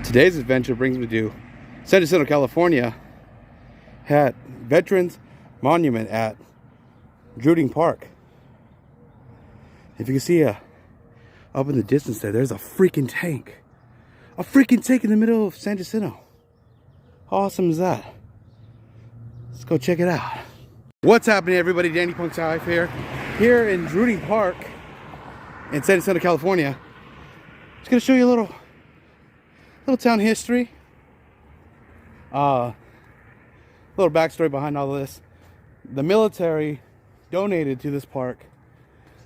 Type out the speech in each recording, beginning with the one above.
Today's adventure brings me to Jacinto, California, at Veterans Monument at Druding Park. If you can see up in the distance there's a freaking tank. A freaking tank in the middle of San Jacinto. How awesome is that? Let's go check it out. What's happening, everybody? Danny Punk's Life here in Druding Park in San Jacinto, California. Just gonna show you a little town history. Little backstory behind all of this. The military donated to this park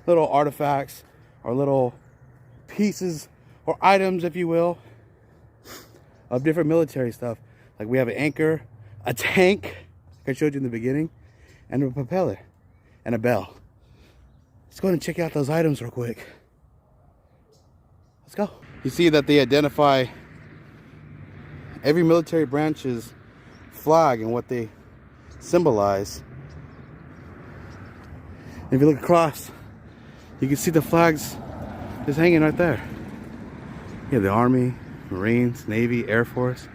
little artifacts or little pieces or items, if you will, of different military stuff. Like we have an anchor, a tank, like I showed you in the beginning, and a propeller and a bell. Let's go ahead and check out those items real quick. Let's go. You see that they identify every military branch's flag and what they symbolize. If you look across, you can see the flags just hanging right there. You have the Army, Marines, Navy, Air Force.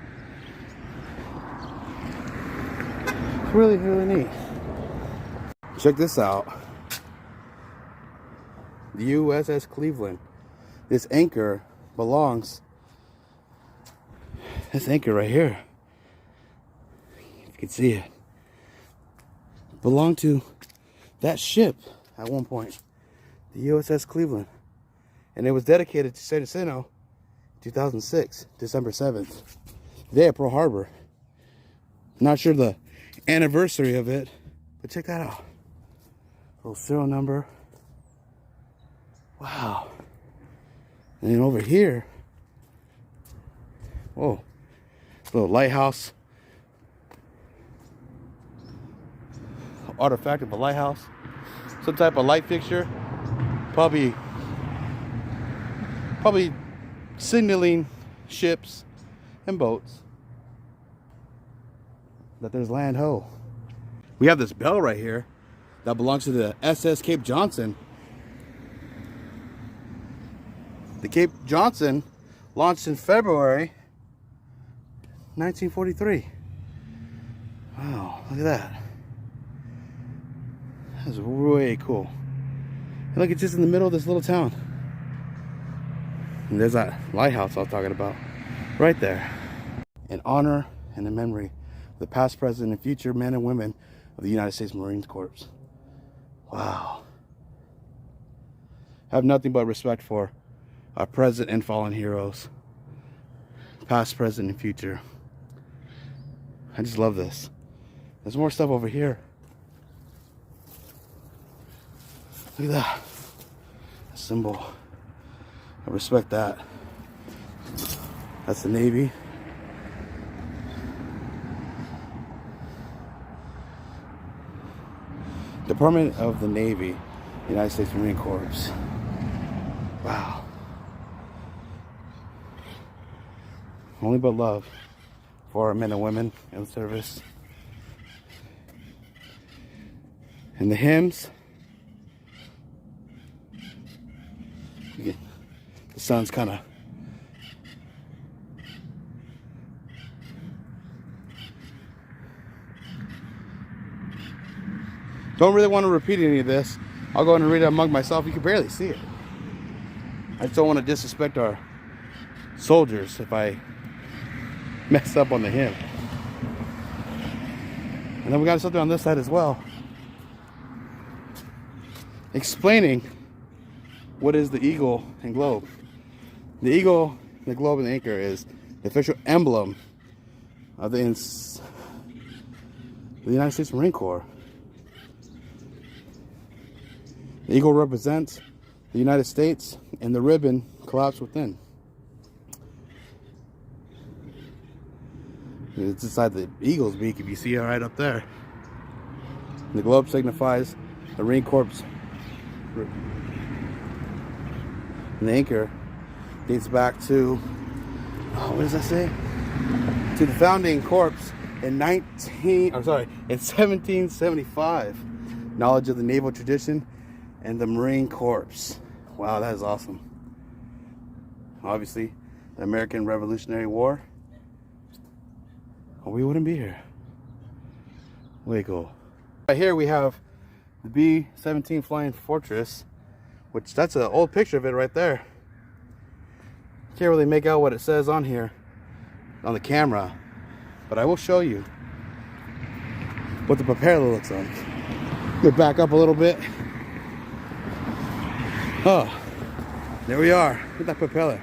It's really, really neat. Check this out. The USS Cleveland. This anchor belongs, this anchor right here, if you can see it, belonged to that ship at one point, the USS Cleveland, and it was dedicated to San Jacinto 2006, December 7th, day at Pearl Harbor. Not sure the anniversary of it, but check that out. Little serial number. Wow. And then over here, whoa, little lighthouse, artifact of a lighthouse, some type of light fixture, probably signaling ships and boats that there's land ho. We have this bell right here that belongs to the SS Cape Johnson. The Cape Johnson launched in February 1943. Wow, look at that. That's way cool. And look, it's just in the middle of this little town. And there's that lighthouse I was talking about right there. In honor and in memory of the past, present, and future men and women of the United States Marine Corps. Wow. I have nothing but respect for our present and fallen heroes, past, present, and future. I just love this. There's more stuff over here. Look at that. A symbol. I respect that. That's the Navy. Department of the Navy, United States Marine Corps. Wow. Only but love for our men and women in service. And the hymns. The sun's kind of don't really want to repeat any of this. I'll go ahead and read it among myself. You can barely see it. I just don't want to disrespect our soldiers if I mess up on the hymn. And then we got something on this side as well, explaining what is the eagle and globe. The eagle, the globe, and the anchor is the official emblem of the United States Marine Corps. The eagle represents the United States, and the ribbon collapsed within. It's inside the eagle's beak, if you see it right up there. The globe signifies the Marine Corps. And the anchor dates back to, what does that say? To the founding corps in 1775. Knowledge of the naval tradition and the Marine Corps. Wow, that is awesome. Obviously, the American Revolutionary War, or we wouldn't be here. Way cool. Right here we have the B-17 Flying Fortress, which that's an old picture of it right there. Can't really make out what it says on here on the camera, but I will show you what the propeller looks like. Get back up a little bit. Oh, there we are. Look at that propeller.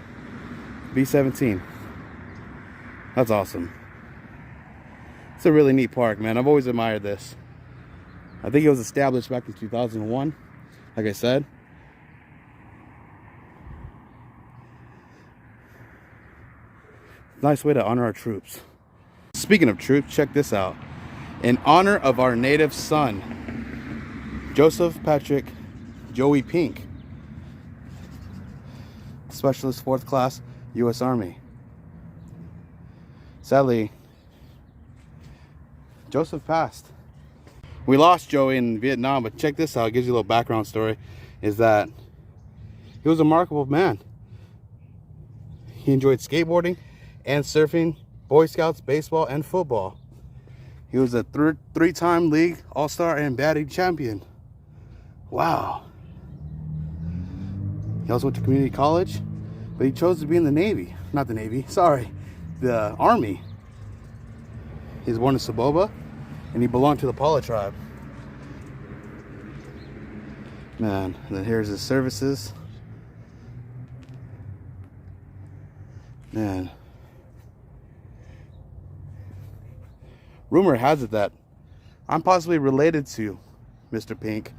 B-17. That's awesome. It's a really neat park, man. I've always admired this. I think it was established back in 2001, like I said. Nice way to honor our troops. Speaking of troops, check this out. In honor of our native son, Joseph Patrick Joey Pink, Specialist 4th Class, U.S. Army. Sadly, Joseph passed. We lost Joey in Vietnam, but check this out. It gives you a little background story. Is that he was a remarkable man. He enjoyed skateboarding and surfing, Boy Scouts, baseball, and football. He was a three-time league all-star and batting champion. Wow. He also went to community college, but he chose to be in the Navy. Not the Navy, sorry, the Army. He was born in Saboba, and he belonged to the Paula tribe. Man, and then here's his services. Man. Rumor has it that I'm possibly related to Mr. Pink.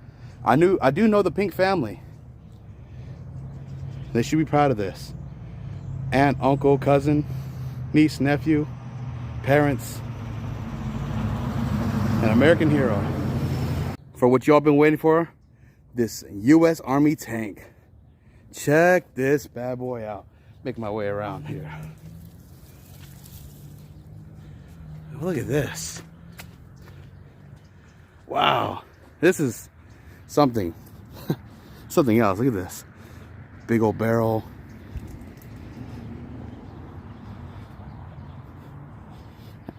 I do know the Pink family. They should be proud of this. Aunt, uncle, cousin, niece, nephew, parents. An American hero. For what y'all been waiting for, this U.S. Army tank. Check this bad boy out. Make my way around here. Look at this. Wow. This is something. Something else. Look at this. Big old barrel.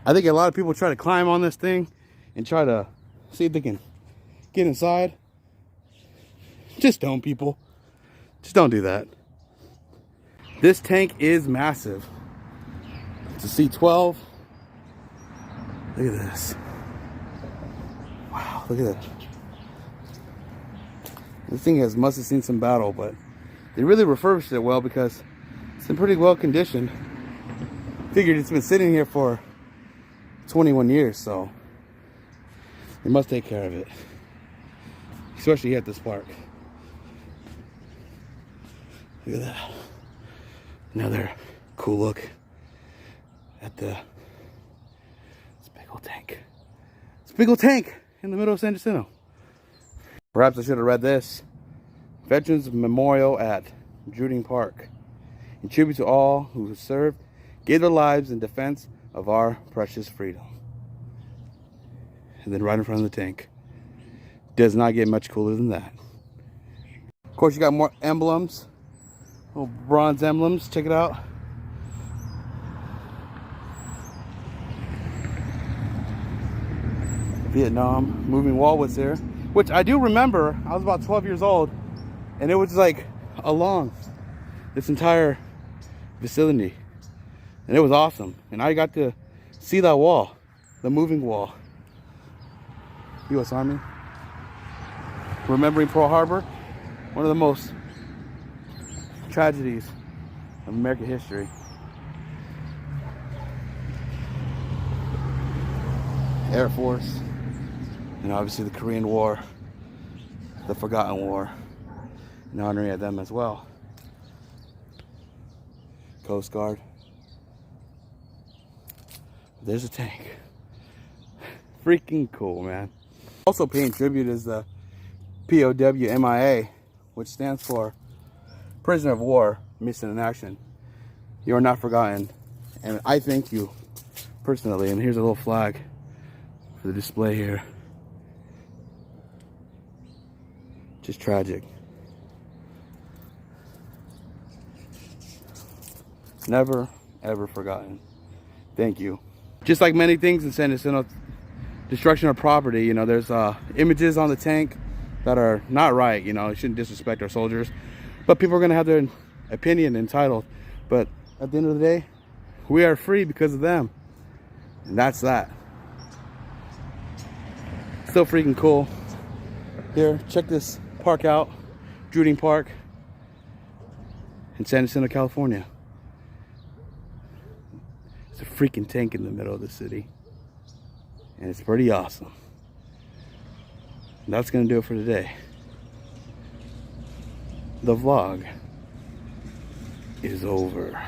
I think a lot of people try to climb on this thing and try to see if they can get inside. Just don't, people. Just don't do that. This tank is massive. It's a C-12. Look at this. Wow, look at that. This thing must have seen some battle, but they really refurbished it well because it's in pretty well condition. Figured it's been sitting here for 21 years, so they must take care of it. Especially here at this park. Look at that. Another cool look at the big old tank. It's a big old tank in the middle of San Jacinto. Perhaps I should have read this. Veterans Memorial at Druding Park. In tribute to all who served, gave their lives in defense of our precious freedom. And then right in front of the tank. Does not get much cooler than that. Of course, you got more emblems. Little bronze emblems. Check it out. Vietnam moving wall was there, which I do remember. I was about 12 years old, and it was like along this entire vicinity, and it was awesome. And I got to see that wall, the moving wall. U.S. Army, remembering Pearl Harbor, one of the most tragedies of American history. Air Force, and obviously the Korean War, the Forgotten War, and honoring at them as well. Coast Guard. There's a tank. Freaking cool, man. Also paying tribute is the POW MIA, which stands for Prisoner of War, Missing in Action. You are not forgotten, and I thank you personally. And here's a little flag for the display here. Just tragic. Never, ever forgotten. Thank you. Just like many things in San Jacinto, destruction of property, you know, there's images on the tank that are not right, you know, you shouldn't disrespect our soldiers. But people are gonna have their opinion entitled. But at the end of the day, we are free because of them. And that's that. Still freaking cool. Here, check this park out. Druding Park in San Jacinto, California. It's a freaking tank in the middle of the city. And it's pretty awesome. That's gonna do it for today. The vlog is over.